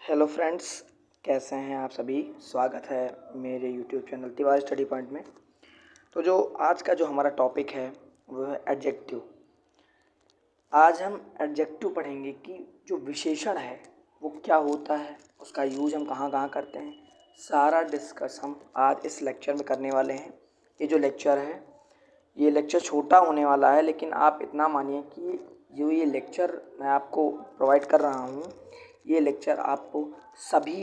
Hello friends, कैसे हैं आप सभी। स्वागत है मेरे YouTube channel Tiwari study point में। तो जो आज का जो हमारा टॉपिक है वो है एडजेक्टिव। आज हम एडजेक्टिव पढ़ेंगे कि जो विशेषण है वो क्या होता है, उसका यूज हम कहाँ कहाँ करते हैं, सारा डिस्कस हम आज इस लेक्चर में करने वाले हैं। ये जो लेक्चर है ये लेक्चर छोटा होने वाला है, लेकिन आप इतना मानिए कि जो ये लेक्चर मैं आपको प्रोवाइड कर रहा हूँ, ये लेक्चर आपको सभी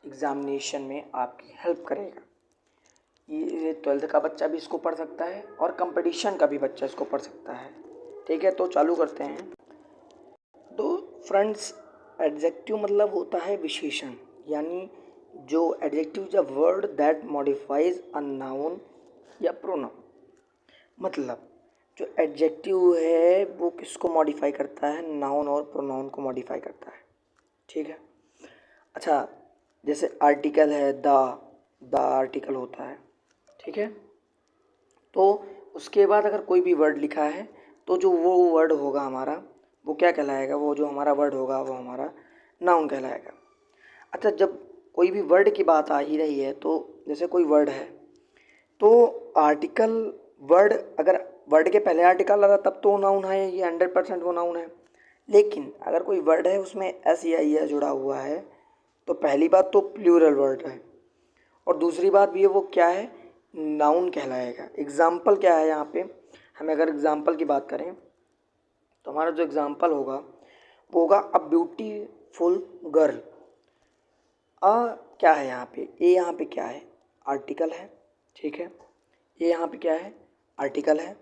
एग्ज़ामिनेशन में आपकी हेल्प करेगा। ये 12th का बच्चा भी इसको पढ़ सकता है और कंपटीशन का भी बच्चा इसको पढ़ सकता है। ठीक है, तो चालू करते हैं। तो फ्रेंड्स, एडजेक्टिव मतलब होता है विशेषण, यानी जो adjective is a word that modifies a noun या प्रोनाउन। मतलब जो एडजेक्टिव है वो किसको मॉडिफाई करता है, नाउन और प्रोनाउन को मॉडिफाई करता है। ठीक है। अच्छा, जैसे आर्टिकल है द आर्टिकल होता है। ठीक है। तो उसके बाद अगर कोई भी वर्ड लिखा है तो जो वो वर्ड होगा हमारा वो क्या कहलाएगा, वो जो हमारा वर्ड होगा वो हमारा नाउन कहलाएगा। अच्छा, जब कोई भी वर्ड की बात आ ही रही है तो जैसे कोई वर्ड है तो आर्टिकल वर्ड, अगर वर्ड के पहले आर्टिकल लगा तब तो नाउन है, ये 100% वो नाउन है। लेकिन अगर कोई वर्ड है उसमें एस या ई जुड़ा हुआ है तो पहली बात तो प्लूरल वर्ड है और दूसरी बात भी है वो क्या है, नाउन कहलाएगा। एग्जाम्पल क्या है यहाँ पे, हमें अगर एग्जाम्पल की बात करें तो हमारा जो एग्जाम्पल होगा वो होगा अ ब्यूटीफुल गर्ल। अ क्या है यहाँ पे, ए यहाँ पे क्या है, आर्टिकल है। ठीक है, ये यहाँ पे क्या है, आर्टिकल है।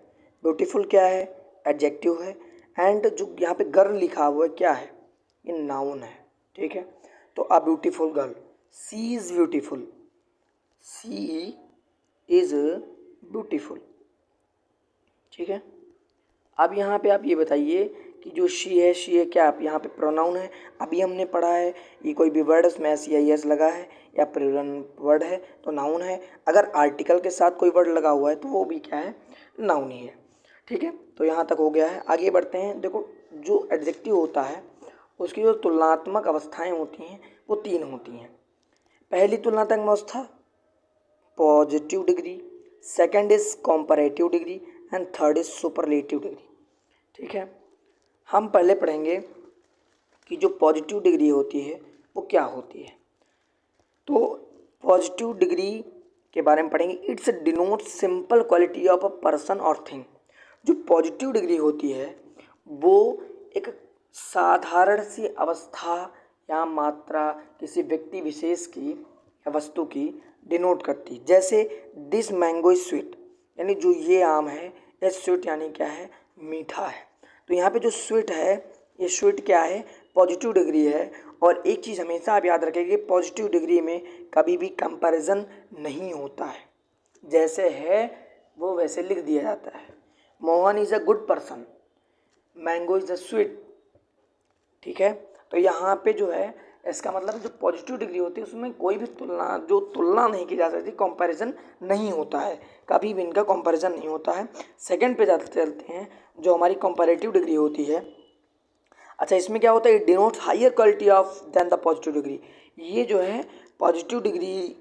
ब्यूटीफुल क्या है, एडजेक्टिव है। एंड जो यहाँ पे गर्ल लिखा हुआ है क्या है, ये नाउन है। ठीक है, तो a beautiful girl, she is beautiful, she is beautiful. ठीक है। अब यहाँ पे आप ये बताइए कि जो शी है क्या, आप यहाँ पे प्रोनाउन है। अभी हमने पढ़ा है ये कोई भी वर्ड उसमें एस या एस लगा है या प्लूरल वर्ड है तो नाउन है। अगर आर्टिकल के साथ कोई वर्ड लगा हुआ है तो वो भी क्या है, नाउन ही है। ठीक है, तो यहाँ तक हो गया है। आगे बढ़ते हैं। देखो, जो एडजेक्टिव होता है उसकी जो तुलनात्मक अवस्थाएँ होती हैं वो 3 होती हैं। पहली तुलनात्मक अवस्था positive degree, second is comparative degree and third is superlative degree. ठीक है, हम पहले पढ़ेंगे कि जो पॉजिटिव डिग्री होती है वो क्या होती है। तो पॉजिटिव डिग्री के बारे में पढ़ेंगे। It's denote simple quality of a person और थिंग। जो पॉजिटिव डिग्री होती है वो एक साधारण सी अवस्था या मात्रा किसी व्यक्ति विशेष की या वस्तु की डिनोट करती है। जैसे दिस मैंगो इज स्वीट, यानी जो ये आम है ये स्वीट यानी क्या है, मीठा है। तो यहाँ पे जो स्वीट है ये स्वीट क्या है, पॉजिटिव डिग्री है। और एक चीज़ हमेशा आप याद रखेंगे, पॉजिटिव डिग्री में कभी भी कंपैरिजन नहीं होता है, जैसे है वो वैसे लिख दिया जाता है। Mohan is a good person, mango is a sweet. ठीक है, तो यहाँ पे जो है इसका मतलब जो पॉजिटिव डिग्री होती है उसमें कोई भी तुलना नहीं की जा सकती, कंपैरिजन नहीं होता है, कभी भी इनका कंपैरिजन नहीं होता है। सेकंड पे जाते चलते हैं, जो हमारी कंपैरेटिव डिग्री होती है। अच्छा, इसमें क्या होता है, it denotes higher quality of than the positive degree. ये जो है पॉजिटिव डिग्री,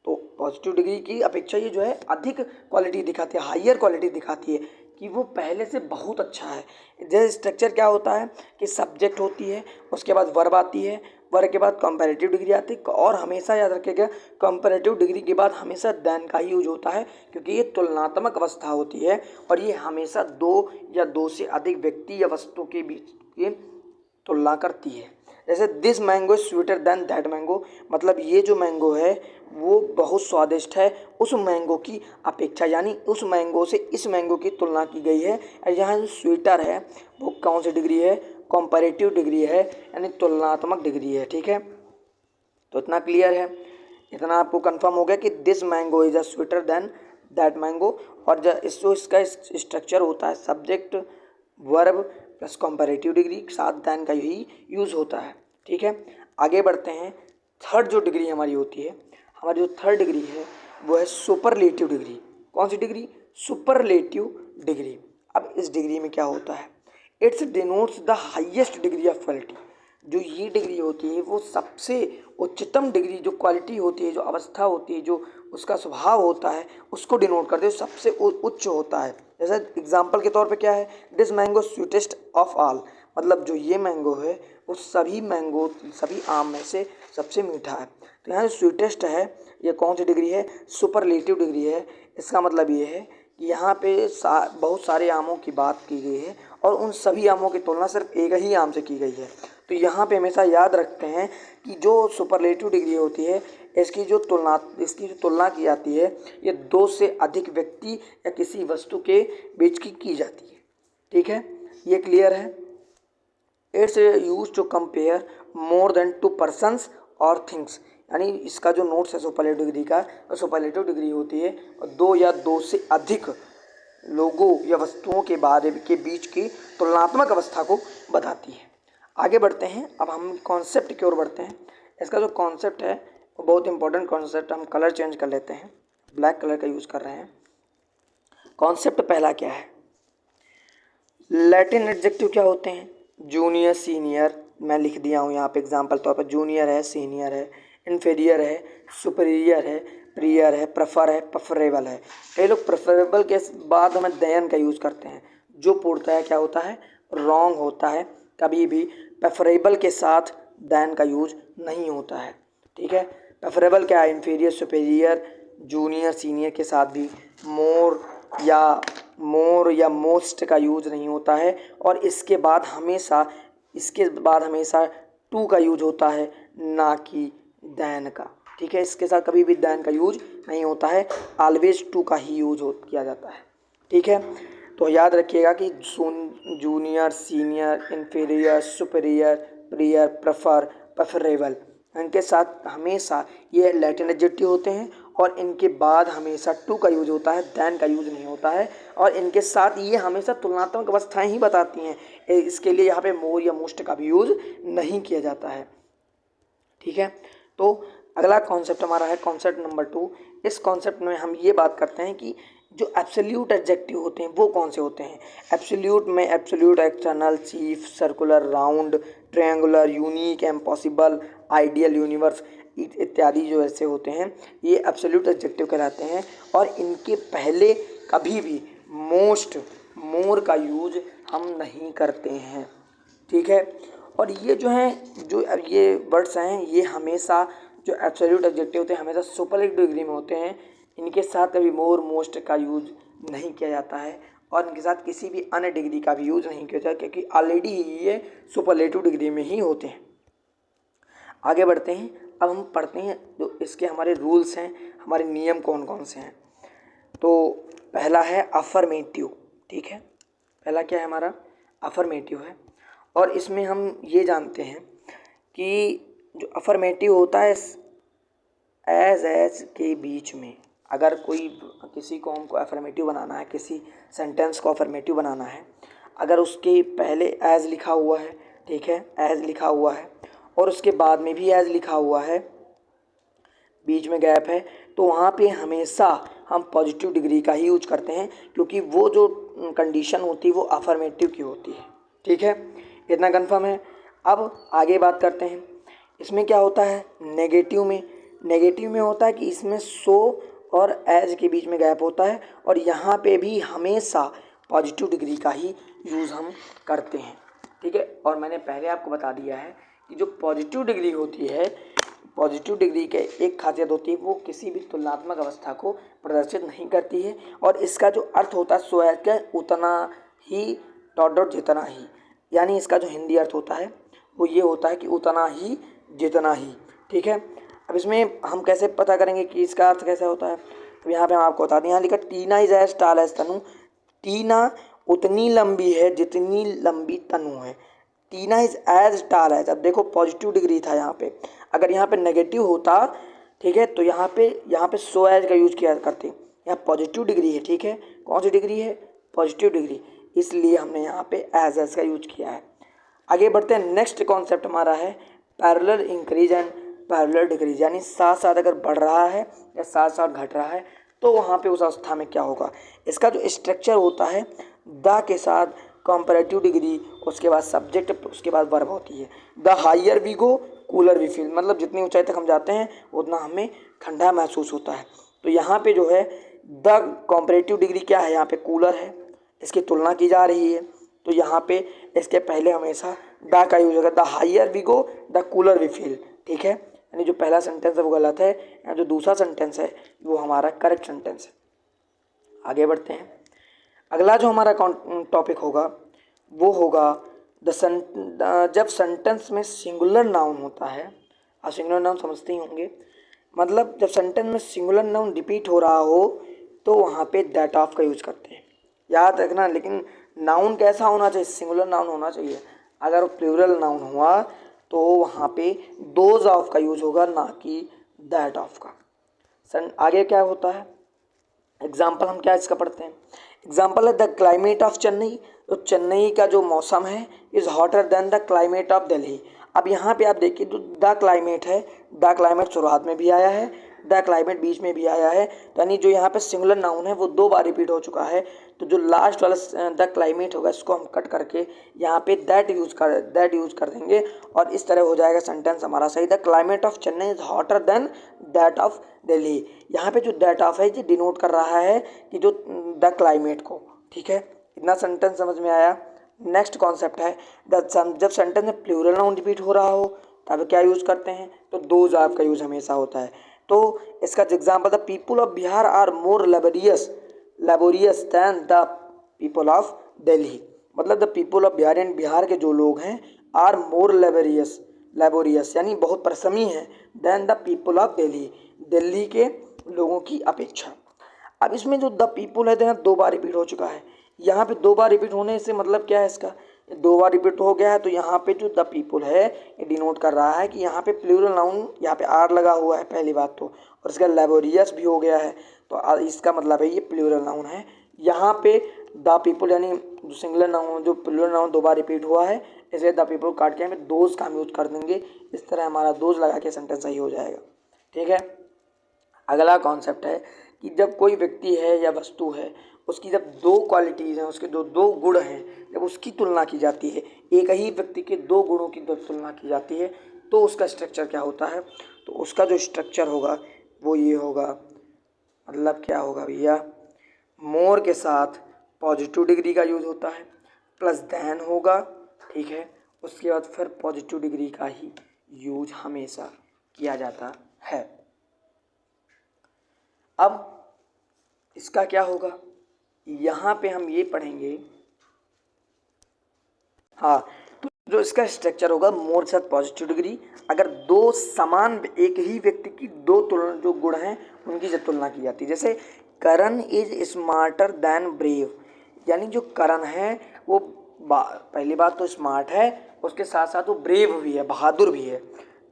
तो पॉजिटिव डिग्री की अपेक्षा ये जो है अधिक क्वालिटी दिखाती है, हायर क्वालिटी दिखाती है कि वो पहले से बहुत अच्छा है। जैसे स्ट्रक्चर क्या होता है कि सब्जेक्ट होती है, उसके बाद वर्ब आती है, वर्ब के बाद कंपैरेटिव डिग्री आती है। और हमेशा याद रखिएगा कंपैरेटिव डिग्री के बाद हमेशा देन का ही यूज होता है, क्योंकि ये तुलनात्मक अवस्था होती है और ये हमेशा दो या दो से अधिक व्यक्ति या वस्तु के बीच की तुलना करती है। जैसे this mango is sweeter than that mango, मतलब ये जो मैंगो है वो बहुत स्वादिष्ट है उस मैंगो की अपेक्षा, यानी उस मैंगो से इस मैंगो की तुलना की गई है। और यहाँ जो स्वीटर है वो कौन सी डिग्री है, कंपैरेटिव डिग्री है, यानी तुलनात्मक डिग्री है। ठीक है, तो इतना क्लियर है, इतना आपको कंफर्म हो गया कि this mango is a sweeter than that mango. और जो इसका स्ट्रक्चर होता है subject verb plus comparative degree, साथ देन का यही यूज़ होता है। ठीक है, आगे बढ़ते हैं। थर्ड जो डिग्री हमारी होती है, हमारी जो थर्ड डिग्री है वो है सुपरलेटिव डिग्री। कौन सी डिग्री, सुपरलेटिव डिग्री। अब इस डिग्री में क्या होता है, it's denotes the highest degree of quality. जो ये डिग्री होती है वो सबसे उच्चतम डिग्री, जो क्वालिटी होती है, जो अवस्था होती है, जो उसका स्वभाव होता है, उसको डिनोट करते हैं, सबसे उच्च होता है। जैसे एग्जाम्पल के तौर पे क्या है, this mango sweetest of all, मतलब जो ये मैंगो है वो सभी आम में से सबसे मीठा है। तो यहाँ जो स्वीटेस्ट है ये कौन सी डिग्री है, सुपरलेटिव डिग्री है। इसका मतलब ये है कि यहाँ पे बहुत सारे आमों की बात की गई है और उन सभी आमों की तुलना सिर्फ एक ही आम से की गई है। तो यहाँ पे हमेशा याद रखते हैं कि जो सुपरलेटिव डिग्री होती है इसकी जो तुलना की जाती है ये दो से अधिक व्यक्ति या किसी वस्तु के बीच की जाती है। ठीक है, ये क्लियर है। It's use to compare more than two persons और थिंग्स, यानी इसका जो नोट्स है सुपरलेटिव डिग्री का, तो सुपरलेटिव डिग्री होती है दो या दो से अधिक लोगों या वस्तुओं के बारे के बीच की तुलनात्मक अवस्था को बताती है। आगे बढ़ते हैं, अब हम कॉन्सेप्ट की ओर बढ़ते हैं। इसका जो कॉन्सेप्ट है वो बहुत इंपॉर्टेंट कॉन्सेप्ट, हम कलर चेंज कर लेते हैं, ब्लैक कलर का यूज़ कर रहे हैं। कॉन्सेप्ट पहला क्या है, लैटिन एडजेक्टिव क्या होते हैं, जूनियर सीनियर, मैं लिख दिया हूँ यहाँ पे एग्जाम्पल तौर पर, जूनियर है, सीनियर है, इन्फीरियर है, सुपीरियर है, प्रियर है, प्रेफर है, प्रेफरेबल है। कई लोग प्रेफरेबल के बाद हमें देन का यूज़ करते हैं, जो पूर्णतः क्या होता है, रॉन्ग होता है। कभी भी प्रेफरेबल के साथ देन का यूज नहीं होता है। ठीक है, प्रेफरेबल क्या है, इन्फीरियर, सुपीरियर, जूनियर, सीनियर के साथ भी मोर या मोस्ट का यूज नहीं होता है। और इसके बाद हमेशा टू का यूज होता है, ना कि देन का। ठीक है, इसके साथ कभी भी देन का यूज नहीं होता है, ऑलवेज टू का ही यूज किया जाता है। ठीक है, तो याद रखिएगा कि junior, senior, inferior, superior, prior, prefer, preferable, इनके साथ हमेशा ये लैटिन एडजेक्टिव होते हैं और इनके बाद हमेशा टू का यूज होता है, देन का यूज नहीं होता है। और इनके साथ ये हमेशा तुलनात्मक अवस्थाएं ही बताती हैं, इसके लिए यहाँ पे मोर या मोस्ट का भी यूज नहीं किया जाता है। ठीक है, तो अगला कॉन्सेप्ट हमारा है कॉन्सेप्ट नंबर 2। इस कॉन्सेप्ट में हम ये बात करते हैं कि जो एब्सोल्यूट एडजेक्टिव होते हैं वो कौन से होते हैं। एब्सोल्यूट में absolute, external, chief, circular, round, triangular, unique, impossible, ideal, universe इत्यादि जो ऐसे होते हैं ये एब्सोल्यूट एडजेक्टिव कहलाते हैं। और इनके पहले कभी भी मोस्ट, मोर का यूज हम नहीं करते हैं। ठीक है, और ये जो हैं, जो ये वर्ड्स हैं, ये हमेशा जो एब्सोल्यूट एडजेक्टिव होते हैं हमेशा सुपरलेटिव डिग्री में होते हैं। इनके साथ कभी मोर, मोस्ट का यूज नहीं किया जाता है और इनके साथ किसी भी अन्य डिग्री का भी यूज नहीं किया जाता, क्योंकि ऑलरेडी ये सुपरलेटिव डिग्री में ही होते हैं। आगे बढ़ते हैं, अब हम पढ़ते हैं जो इसके हमारे रूल्स हैं, हमारे नियम कौन कौन से हैं। तो पहला है अफर्मेटिव। ठीक है, पहला क्या है हमारा, अफर्मेटिव है। और इसमें हम ये जानते हैं कि जो अफर्मेटिव होता है एज के बीच में, अगर किसी को हमको अफर्मेटिव बनाना है, किसी सेंटेंस को अफर्मेटिव बनाना है, अगर उसके पहले एज लिखा हुआ है, ठीक है, एज लिखा हुआ है और उसके बाद में भी एज लिखा हुआ है, बीच में गैप है, तो वहाँ पे हमेशा हम पॉजिटिव डिग्री का ही यूज करते हैं, क्योंकि वो जो कंडीशन होती है वो अफर्मेटिव की होती है। ठीक है, इतना कंफर्म है। अब आगे बात करते हैं, इसमें क्या होता है, नेगेटिव में होता है कि इसमें सो और एज के बीच में गैप होता है और यहाँ पे भी हमेशा पॉजिटिव डिग्री का ही यूज़ हम करते हैं। ठीक है, और मैंने पहले आपको बता दिया है कि जो पॉजिटिव डिग्री होती है, पॉजिटिव डिग्री के एक खासियत होती है, वो किसी भी तुलनात्मक अवस्था को प्रदर्शित नहीं करती है। और इसका जो अर्थ होता है सो एज का उतना ही डॉट जितना ही, यानी इसका जो हिंदी अर्थ होता है वो ये होता है कि उतना ही जितना ही। ठीक है, अब इसमें हम कैसे पता करेंगे कि इसका अर्थ कैसे होता है, तो यहाँ पे हम आपको बता दें, यहाँ लिखा टीना इज एज टाल एज तनु, टीना उतनी लंबी है जितनी लंबी तनु है। टीना इज एज टाल एज, अब देखो पॉजिटिव डिग्री था यहाँ पे, अगर यहाँ पे नेगेटिव होता, ठीक है, तो यहाँ पे सो एज का यूज किया करते, यहाँ पॉजिटिव डिग्री है। ठीक है, कौन सी डिग्री है, पॉजिटिव डिग्री, इसलिए हमने यहाँ पे एज का यूज किया है। आगे बढ़ते हैं, नेक्स्ट कॉन्सेप्ट हमारा है parallel increase and parallel decrease, यानी साथ साथ अगर बढ़ रहा है या साथ साथ घट रहा है तो वहाँ पे उस अवस्था में क्या होगा। इसका जो स्ट्रक्चर होता है द के साथ कंपैरेटिव डिग्री, उसके बाद सब्जेक्ट, उसके बाद वर्ब होती है। The higher we go cooler we feel, मतलब जितनी ऊंचाई तक हम जाते हैं उतना हमें ठंडा महसूस होता है। तो यहाँ पे जो है द कंपैरेटिव डिग्री क्या है, यहाँ पे कूलर है, इसकी तुलना की जा रही है। तो यहाँ पे इसके पहले हमेशा द का यूज होगा, the higher we go the cooler we feel. ठीक है, यानी जो पहला सेंटेंस है वो गलत है, या जो दूसरा सेंटेंस है वो हमारा करेक्ट सेंटेंस है। आगे बढ़ते हैं। अगला जो हमारा टॉपिक होगा वो होगा जब सेंटेंस में सिंगुलर नाउन होता है। आप सिंगुलर नाउन समझते ही होंगे, मतलब जब सेंटेंस में सिंगुलर नाउन रिपीट हो रहा हो तो वहाँ पे दैट ऑफ का यूज करते हैं, याद रखना। लेकिन नाउन कैसा होना चाहिए, सिंगुलर नाउन होना चाहिए। अगर प्लूरल नाउन हुआ तो वहाँ पे दोज ऑफ का यूज होगा, ना कि दैट ऑफ का। आगे क्या होता है, एग्जाम्पल हम क्या इसका पढ़ते हैं। एग्जाम्पल है द क्लाइमेट ऑफ चेन्नई, तो चेन्नई का जो मौसम है is hotter then the climate of Delhi. अब यहाँ पे आप देखिए जो द क्लाइमेट है, द क्लाइमेट शुरुआत में भी आया है, द क्लाइमेट बीच में भी आया है, यानी जो यहाँ पे सिंगुलर नाउन है वो 2 बार रिपीट हो चुका है। तो जो लास्ट वाला द क्लाइमेट होगा इसको हम कट करके यहाँ पे दैट यूज कर देंगे, और इस तरह हो जाएगा सेंटेंस हमारा सही। The climate of Chennai is hotter then that of Delhi. यहाँ पे जो दैट ऑफ है ये डिनोट कर रहा है कि जो द क्लाइमेट को। ठीक है, इतना सेंटेंस समझ में आया। नेक्स्ट कॉन्सेप्ट है जब सेंटेंस में प्लूरल नाउन रिपीट हो रहा हो तब क्या यूज करते हैं, तो दोज ऑफ का यूज हमेशा होता है। तो इसका example the people of Bihar are more laborious than the people of Delhi, मतलब the people of Bihar and Bihar के जो लोग हैं आर मोर लेबोरियस यानी बहुत परिश्रमी हैं, than the people of Delhi, Delhi के लोगों की अपेक्षा। अब इसमें जो द पीपल है यहाँ 2 बार रिपीट हो चुका है। यहाँ पे 2 बार रिपीट होने से मतलब क्या है, इसका 2 बार रिपीट हो गया है। तो यहाँ पे जो द पीपल है ये डिनोट कर रहा है कि यहाँ पे प्लूरल नाउन, यहाँ पे आर लगा हुआ है पहली बात तो, और इसका लेबोरियस भी हो गया है, तो इसका मतलब है ये प्लूरल नाउन है। यहाँ पे द पीपल यानी जो सिंगुलर नाउन, जो प्लूरल नाउन 2 बार रिपीट हुआ है, इसलिए द पीपल काट के हमें दोज का हम यूज कर देंगे। इस तरह हमारा दोज लगा के सेंटेंस सही हो जाएगा। ठीक है, अगला कॉन्सेप्ट है कि जब कोई व्यक्ति है या वस्तु है, उसकी जब 2 क्वालिटीज़ हैं, उसके 2 गुण हैं, जब उसकी तुलना की जाती है, एक ही व्यक्ति के 2 गुणों की जब तुलना की जाती है तो उसका स्ट्रक्चर क्या होता है, तो उसका जो स्ट्रक्चर होगा वो ये होगा। मतलब क्या होगा भैया, मोर के साथ पॉजिटिव डिग्री का यूज होता है, प्लस देन होगा। ठीक है, उसके बाद फिर पॉजिटिव डिग्री का ही यूज हमेशा किया जाता है। अब इसका क्या होगा, यहाँ पे हम ये पढ़ेंगे, हाँ, तो जो इसका स्ट्रक्चर होगा मोर के साथ पॉजिटिव डिग्री, अगर 2 समान एक ही व्यक्ति की 2 तुलना जो गुण हैं उनकी जब तुलना की जाती है, जैसे करण इज स्मार्टर देन ब्रेव, यानी जो करण है वो पहली बात तो स्मार्ट है, उसके साथ साथ वो ब्रेव भी है, बहादुर भी है।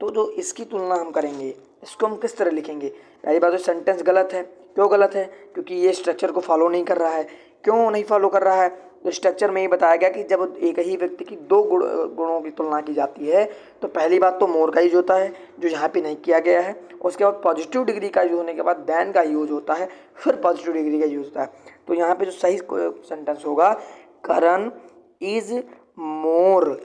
तो जो इसकी तुलना हम करेंगे इसको हम किस तरह लिखेंगे, पहली बात तो सेंटेंस गलत है। क्यों गलत है, क्योंकि ये स्ट्रक्चर को फॉलो नहीं कर रहा है। क्यों नहीं फॉलो कर रहा है, तो स्ट्रक्चर में ये बताया गया कि जब एक ही व्यक्ति की 2 गुणों की तुलना की जाती है तो पहली बात तो मोर का यूज होता है जो यहाँ पे नहीं किया गया है, उसके बाद पॉजिटिव डिग्री का यूज होने के बाद देन का यूज होता है, फिर पॉजिटिव डिग्री का यूज होता है। तो यहाँ पे जो सही सेंटेंस होगा, Karan is more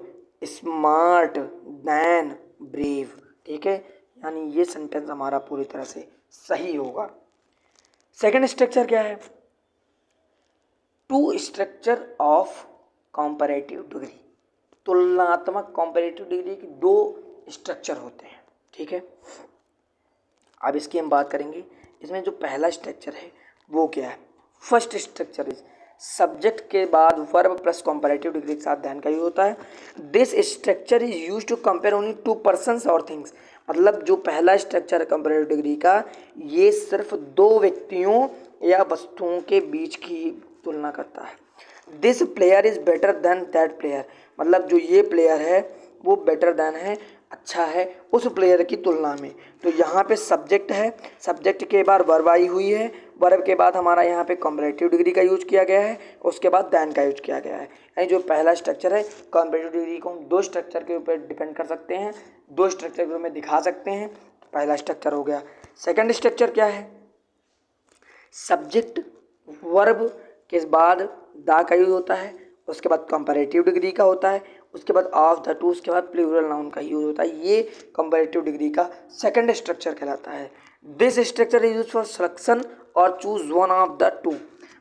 smart than brave. ठीक है, यानी ये सेंटेंस हमारा पूरी तरह से सही होगा। सेकंड स्ट्रक्चर क्या है, 2 स्ट्रक्चर ऑफ कंपैरेटिव डिग्री, तुलनात्मक कंपैरेटिव डिग्री की 2 स्ट्रक्चर होते हैं। ठीक है, अब इसकी हम बात करेंगे। इसमें जो पहला स्ट्रक्चर है वो क्या है, फर्स्ट स्ट्रक्चर इज सब्जेक्ट के बाद वर्ब प्लस कंपैरेटिव डिग्री के साथ दैन का यूज होता है। This structure is use to compare only 2 persons और थिंग्स, मतलब जो पहला स्ट्रक्चर है कंपैरेटिव डिग्री का, ये सिर्फ 2 व्यक्तियों या वस्तुओं के बीच की तुलना करता है। This player is better than that player, मतलब जो ये प्लेयर है वो बेटर देन है, अच्छा है उस प्लेयर की तुलना में। तो यहाँ पे सब्जेक्ट है, सब्जेक्ट के बाद वर्ब आई हुई है, वर्ब के बाद हमारा यहाँ पे कंपैरेटिव डिग्री का यूज किया गया है, उसके बाद देन का यूज किया गया है। यानी जो पहला स्ट्रक्चर है कंपैरेटिव डिग्री को हम 2 स्ट्रक्चर के ऊपर डिपेंड कर सकते हैं, 2 स्ट्रक्चर के रूप में दिखा सकते हैं। पहला स्ट्रक्चर हो गया। सेकेंड स्ट्रक्चर क्या है, सब्जेक्ट वर्ब के बाद दा का यूज होता है, उसके बाद कंपैरेटिव डिग्री का होता है, उसके बाद ऑफ द टू, उसके बाद प्लूरल नाउन का यूज होता है। ये कंपैरेटिव डिग्री का सेकंड स्ट्रक्चर कहलाता है। This structure is use for selection और choose one of the two.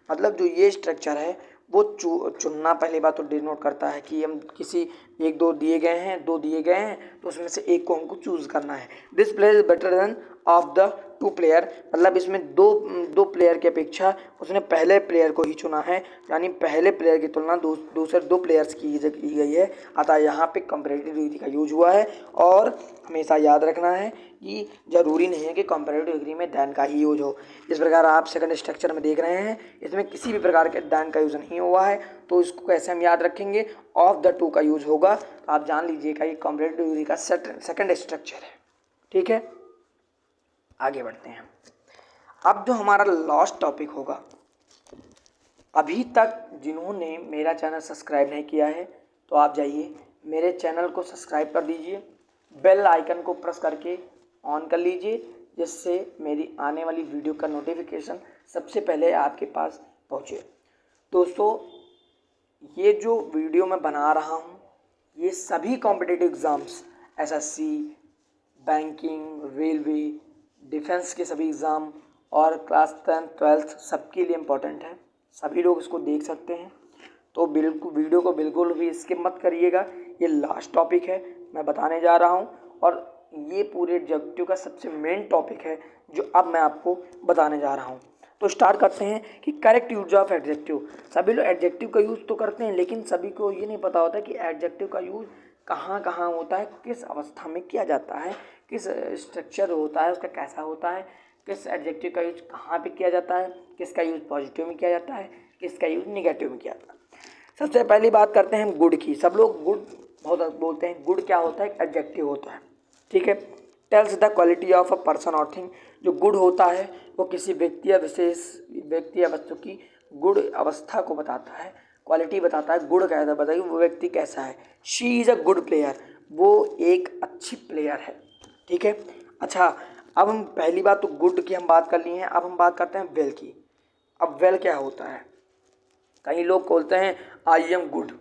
मतलब जो ये स्ट्रक्चर है वो चुनना पहली बात तो डिनोट करता है कि हम किसी एक दो दिए गए हैं, दो दिए गए हैं, तो उसमें से एक को हमको चूज करना है। This player is better than of the to player, मतलब इसमें दो प्लेयर की अपेक्षा उसने पहले प्लेयर को ही चुना है, यानी पहले प्लेयर की तुलना दूसरे दो प्लेयर्स की गई है। अतः यहाँ पे कंपैरेटिव डिग्री का यूज हुआ है। और हमेशा याद रखना है कि जरूरी नहीं है कि कंपैरेटिव डिग्री में दैन का ही यूज हो। इस प्रकार आप सेकंड स्ट्रक्चर में देख रहे हैं, इसमें किसी भी प्रकार के दैन का यूज नहीं हुआ है। तो इसको कैसे हम याद रखेंगे, ऑफ द टू का यूज होगा। तो आप जान लीजिएगा ये कंपैरेटिव डिग्री का सेकंड स्ट्रक्चर है। ठीक है, आगे बढ़ते हैं। अब जो हमारा लास्ट टॉपिक होगा, अभी तक जिन्होंने मेरा चैनल सब्सक्राइब नहीं किया है तो आप जाइए मेरे चैनल को सब्सक्राइब कर दीजिए, बेल आइकन को प्रेस करके ऑन कर लीजिए, जिससे मेरी आने वाली वीडियो का नोटिफिकेशन सबसे पहले आपके पास पहुंचे। दोस्तों, ये जो वीडियो मैं बना रहा हूँ ये सभी competitive exams, SSC, banking, railway, defence के सभी एग्ज़ाम और क्लास 10, 12 सबके लिए इम्पोर्टेंट है। सभी लोग इसको देख सकते हैं, तो बिल्कुल वीडियो को बिल्कुल भी स्किप मत करिएगा। ये लास्ट टॉपिक है मैं बताने जा रहा हूँ, और ये पूरे एडजेक्टिव का सबसे मेन टॉपिक है जो अब मैं आपको बताने जा रहा हूँ। तो स्टार्ट करते हैं कि करेक्ट यूज ऑफ एडजेक्टिव। सभी लोग एडजेक्टिव का यूज़ तो करते हैं, लेकिन सभी को ये नहीं पता होता कि एडजेक्टिव का यूज़ कहाँ कहाँ होता है, किस अवस्था में किया जाता है, किस स्ट्रक्चर होता है उसका, कैसा होता है, किस एडजेक्टिव का यूज कहाँ पे किया जाता है, किसका यूज पॉजिटिव में किया जाता है, किसका यूज निगेटिव में किया जाता है। सबसे पहली बात करते हैं हम गुड की। सब लोग गुड बहुत बोलते हैं। गुड क्या होता है, एक एडजेक्टिव होता है। ठीक है, tells the quality of a person और थिंग। जो गुड होता है वो किसी व्यक्ति या विशेष व्यक्ति या वस्तु की गुड अवस्था को बताता है, क्वालिटी बताता है। गुड कहता है, बताइए वो व्यक्ति कैसा है। She is a good player, वो एक अच्छी प्लेयर है। ठीक है, अच्छा, अब हम पहली बात तो गुड की हम बात कर ली है। अब हम बात करते हैं वेल की। अब वेल क्या होता है, कई लोग बोलते हैं आई एम गुड,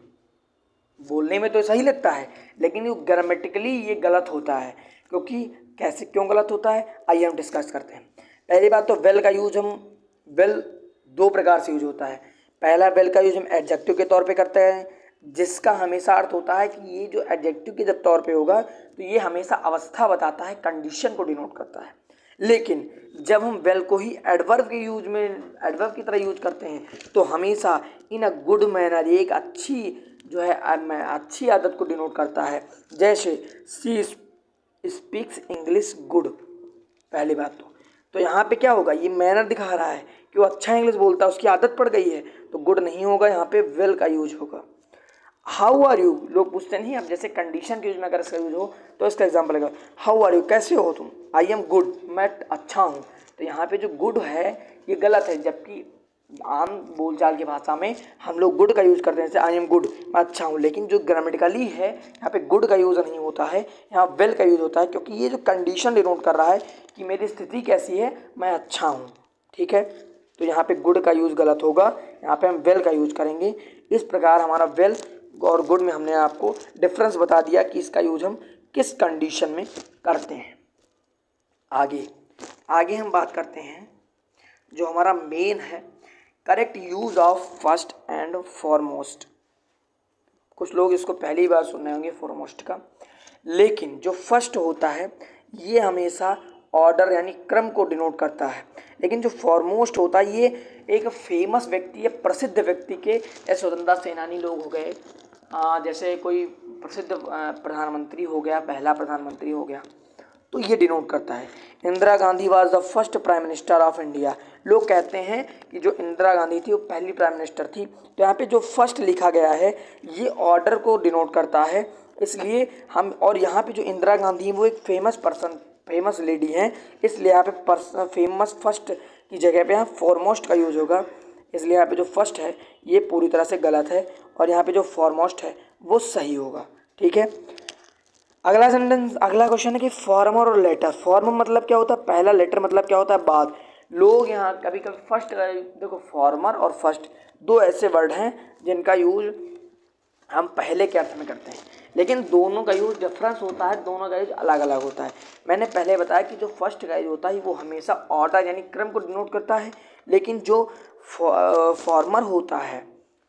बोलने में तो सही लगता है लेकिन ये ग्रामेटिकली ये गलत होता है। क्योंकि कैसे, क्यों गलत होता है, आइए हम डिस्कस करते हैं। पहली बात तो वेल का यूज हम वेल दो प्रकार से यूज होता है। पहला वेल का यूज हम एडजेक्टिव के तौर पे करते हैं, जिसका हमेशा अर्थ होता है कि ये जो एडजेक्टिव के जब तौर पे होगा तो ये हमेशा अवस्था बताता है, कंडीशन को डिनोट करता है। लेकिन जब हम वेल को ही एडवर्ब के यूज में एडवर्ब की तरह यूज करते हैं तो हमेशा इन अ गुड मैनर, एक अच्छी जो है अच्छी आदत को डिनोट करता है। जैसे सी स्पीक्स इंग्लिश गुड, पहली बात तो यहाँ पे क्या होगा, ये मैनर दिखा रहा है कि वो अच्छा इंग्लिश बोलता है, उसकी आदत पड़ गई है, तो गुड नहीं होगा, यहाँ पे वेल का यूज होगा। हाउ आर यू, लोग पूछते नहीं, अब जैसे कंडीशन के यूज में अगर इसका यूज हो तो इसका एग्जाम्पल लगेगा, हाउ आर यू, कैसे हो तुम, आई एम गुड, मैं अच्छा हूँ। तो यहाँ पे जो गुड है ये गलत है, जबकि आम बोलचाल की भाषा में हम लोग गुड का यूज करते हैं, जैसे आई एम गुड, मैं अच्छा हूँ। लेकिन जो ग्रामेटिकली है यहाँ पे गुड का यूज नहीं होता है, यहाँ वेल का यूज होता है, क्योंकि ये जो कंडीशन डिनोट कर रहा है कि मेरी स्थिति कैसी है, मैं अच्छा हूँ। ठीक है, तो यहाँ पे गुड का यूज गलत होगा, यहाँ पे हम वेल का यूज करेंगे। इस प्रकार हमारा वेल और गुड में हमने आपको डिफरेंस बता दिया कि इसका यूज हम किस कंडीशन में करते हैं। आगे हम बात करते हैं जो हमारा मेन है, correct use of first and foremost. कुछ लोग इसको पहली बार सुन रहे होंगे फॉरमोस्ट का, लेकिन जो फर्स्ट होता है ये हमेशा ऑर्डर यानी क्रम को डिनोट करता है। लेकिन जो फॉरमोस्ट होता है ये एक फेमस व्यक्ति या प्रसिद्ध व्यक्ति के, स्वतंत्रता सेनानी लोग हो गए, जैसे कोई प्रसिद्ध प्रधानमंत्री हो गया, पहला प्रधानमंत्री हो गया, तो ये डिनोट करता है। Indira Gandhi was the first prime minister of India. लोग कहते हैं कि जो इंदिरा गांधी थी वो पहली प्राइम मिनिस्टर थी, तो यहाँ पे जो फर्स्ट लिखा गया है ये ऑर्डर को डिनोट करता है। इसलिए हम, और यहाँ पे जो इंदिरा गांधी वो एक फेमस पर्सन, फेमस लेडी हैं, इसलिए यहाँ पे फेमस फर्स्ट की जगह पे यहाँ फॉरमोस्ट का यूज होगा। इसलिए यहाँ पे जो फर्स्ट है ये पूरी तरह से गलत है, और यहाँ पे जो फॉरमोस्ट है वो सही होगा। ठीक है, अगला सेंटेंस, अगला क्वेश्चन है कि फॉर्मर और लेटर। फॉर्मर मतलब क्या होता है, पहला, लेटर मतलब क्या होता है, बाद। लोग यहाँ कभी कभी फर्स्ट, देखो फॉर्मर और फर्स्ट दो ऐसे वर्ड हैं जिनका यूज हम पहले के अर्थ में करते हैं, लेकिन दोनों का यूज डिफरेंस होता है, दोनों का यूज अलग अलग होता है। मैंने पहले बताया कि जो फर्स्ट का यूज होता है वो हमेशा ऑर्डर यानी क्रम को डिनोट करता है, लेकिन जो फॉर्मर होता है,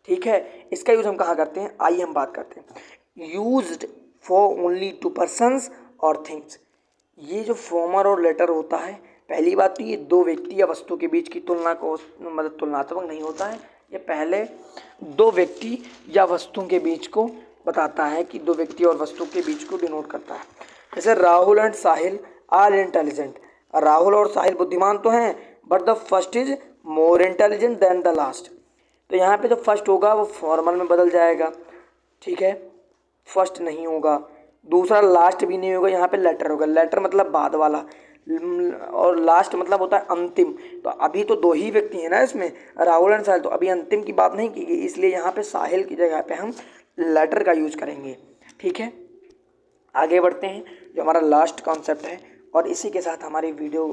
ठीक है, इसका यूज हम कहाँ करते हैं, आइए हम बात करते हैं। Used for only to persons और थिंग्स। ये जो फॉर्मर और लेटर होता है, पहली बात तो ये दो व्यक्ति या वस्तु के बीच की तुलना को मतलब तुलनात्मक नहीं होता है, ये पहले दो व्यक्ति या वस्तु के बीच को बताता है कि दो व्यक्ति और वस्तु के बीच को डिनोट करता है। जैसे Rahul and Sahil are intelligent. Rahul और साहिल बुद्धिमान तो हैं, but the first is more intelligent than the last. तो यहाँ पे जो फर्स्ट होगा वो फॉर्मल में बदल जाएगा, ठीक है, फर्स्ट नहीं होगा। दूसरा लास्ट भी नहीं होगा, यहाँ पे लेटर होगा। लेटर मतलब बाद वाला, और लास्ट मतलब होता है अंतिम। तो अभी तो दो ही व्यक्ति हैं ना इसमें, राहुल एंड साहिल, तो अभी अंतिम की बात नहीं की गई, इसलिए यहाँ पे साहिल की जगह पे हम लेटर का यूज करेंगे, ठीक है। आगे बढ़ते हैं, जो हमारा लास्ट कॉन्सेप्ट है, और इसी के साथ हमारी वीडियो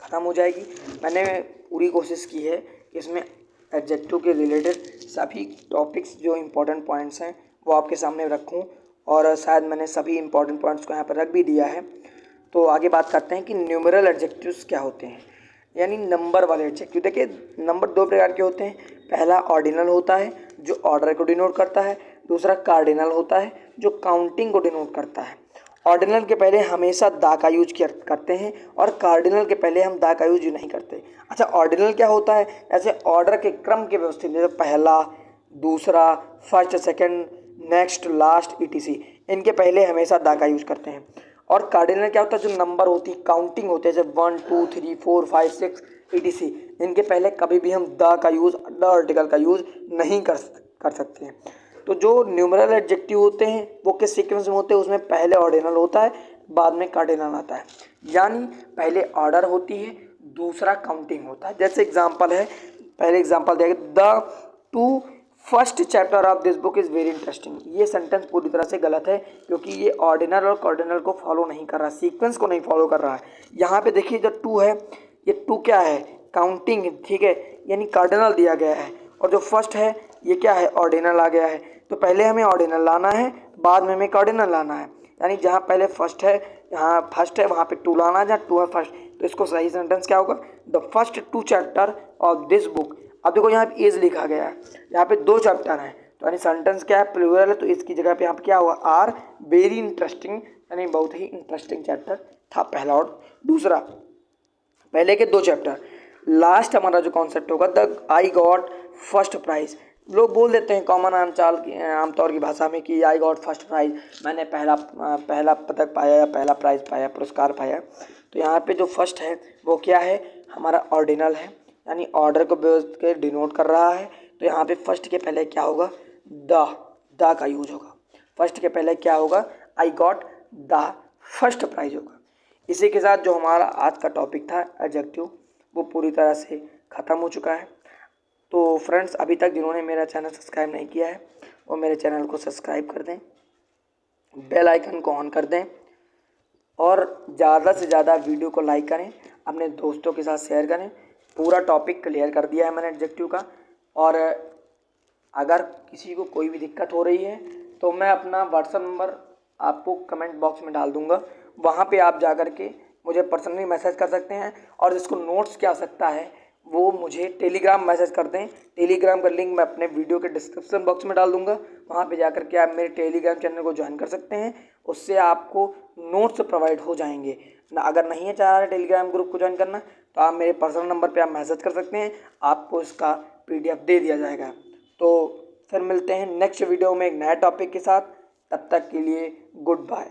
ख़त्म हो जाएगी। मैंने पूरी कोशिश की है कि इसमें एडजेक्टिव के रिलेटेड सभी टॉपिक्स जो इम्पोर्टेंट पॉइंट्स हैं वो आपके सामने रखूं, और शायद मैंने सभी इम्पोर्टेंट पॉइंट्स को यहाँ पर रख भी दिया है। तो आगे बात करते हैं कि न्यूमेरल एडजेक्टिव्स क्या होते हैं, यानी नंबर वाले एडजेक्टिव। देखिए, नंबर दो प्रकार के होते हैं। पहला ऑर्डिनल होता है जो ऑर्डर को डिनोट करता है, दूसरा कार्डिनल होता है जो काउंटिंग को डिनोट करता है। ऑर्डिनल के पहले हमेशा दा का यूज करते हैं, और कार्डिनल के पहले हम दा का यूज नहीं करते। अच्छा, ऑर्डिनल क्या होता है, ऐसे ऑर्डर के क्रम के व्यवस्थित, जैसे पहला, दूसरा, first, second, next, last, etc, इनके पहले हमेशा दा का यूज करते हैं। और कार्डिनल क्या होता है, जो नंबर होती है, काउंटिंग होते हैं, जैसे 1 2 3 4 5 6 ईटीसी, इनके पहले कभी भी हम द का यूज़, द आर्टिकल का यूज़ नहीं कर सकते हैं। तो जो न्यूमरल एडजेक्टिव होते हैं वो किस सीक्वेंस में होते हैं, उसमें पहले ऑर्डिनल होता है, बाद में कार्डिनल आता है, यानी पहले ऑर्डर होती है, दूसरा काउंटिंग होता है। जैसे एग्जांपल है, पहले एग्जांपल देखें, the two first chapter of this book is very interesting. ये सेंटेंस पूरी तरह से गलत है, क्योंकि ये ऑर्डिनल और कार्डिनल को फॉलो नहीं कर रहा, सीक्वेंस को नहीं फॉलो कर रहा है। यहाँ पे देखिए, जो टू है, ये टू क्या है, काउंटिंग, ठीक है, यानी कार्डिनल दिया गया है, और जो फर्स्ट है ये क्या है, ऑर्डिनल आ गया है। तो पहले हमें ऑर्डिनल लाना है, बाद में हमें कार्डिनल लाना है, यानी जहाँ पहले फर्स्ट है, यहाँ फर्स्ट है, वहाँ पे टू लाना है, जहाँ टू है फर्स्ट। तो इसको सही सेंटेंस क्या होगा, the first two chapter of this book. अब देखो यहाँ पे इज लिखा गया है, यहाँ पे दो चैप्टर हैं, तो यानी सेंटेंस क्या है, प्लूरल है, तो इसकी जगह पे यहाँ पे क्या हुआ, आर वेरी इंटरेस्टिंग, यानी बहुत ही इंटरेस्टिंग चैप्टर था पहला। और दूसरा, पहले के दो चैप्टर। लास्ट हमारा जो कॉन्सेप्ट होगा, the I got first prize. लोग बोल देते हैं कॉमन आमतौर की भाषा में कि आई गॉट फर्स्ट प्राइज, मैंने पहला पदक पाया या पहला प्राइज पाया, पुरस्कार पाया। तो यहाँ पे जो फर्स्ट है वो क्या है, हमारा ऑर्डिनल है, यानी ऑर्डर को के डिनोट कर रहा है। तो यहाँ पे फर्स्ट के पहले क्या होगा, द का यूज होगा। फर्स्ट के पहले क्या होगा, I got the first prize होगा। इसी के साथ जो हमारा आज का टॉपिक था एडजेक्टिव, वो पूरी तरह से ख़त्म हो चुका है। तो फ्रेंड्स, अभी तक जिन्होंने मेरा चैनल सब्सक्राइब नहीं किया है वो मेरे चैनल को सब्सक्राइब कर दें, बेल आइकन को ऑन कर दें, और ज़्यादा से ज़्यादा वीडियो को लाइक करें, अपने दोस्तों के साथ शेयर करें। पूरा टॉपिक क्लियर कर दिया है मैंने एडजेक्टिव का, और अगर किसी को कोई भी दिक्कत हो रही है तो मैं अपना व्हाट्सएप नंबर आपको कमेंट बॉक्स में डाल दूंगा, वहाँ पे आप जा कर के मुझे पर्सनली मैसेज कर सकते हैं। और जिसको नोट्स की आवश्यकता है वो मुझे टेलीग्राम मैसेज कर दें। टेलीग्राम का लिंक मैं अपने वीडियो के डिस्क्रिप्शन बॉक्स में डाल दूंगा, वहाँ पे जाकर के आप मेरे टेलीग्राम चैनल को ज्वाइन कर सकते हैं, उससे आपको नोट्स प्रोवाइड हो जाएंगे ना। अगर नहीं है चाह रहे टेलीग्राम ग्रुप को ज्वाइन करना, तो आप मेरे पर्सनल नंबर पे आप मैसेज कर सकते हैं, आपको इसका PDF दे दिया जाएगा। तो फिर मिलते हैं नेक्स्ट वीडियो में एक नया टॉपिक के साथ, तब तक के लिए गुड बाय।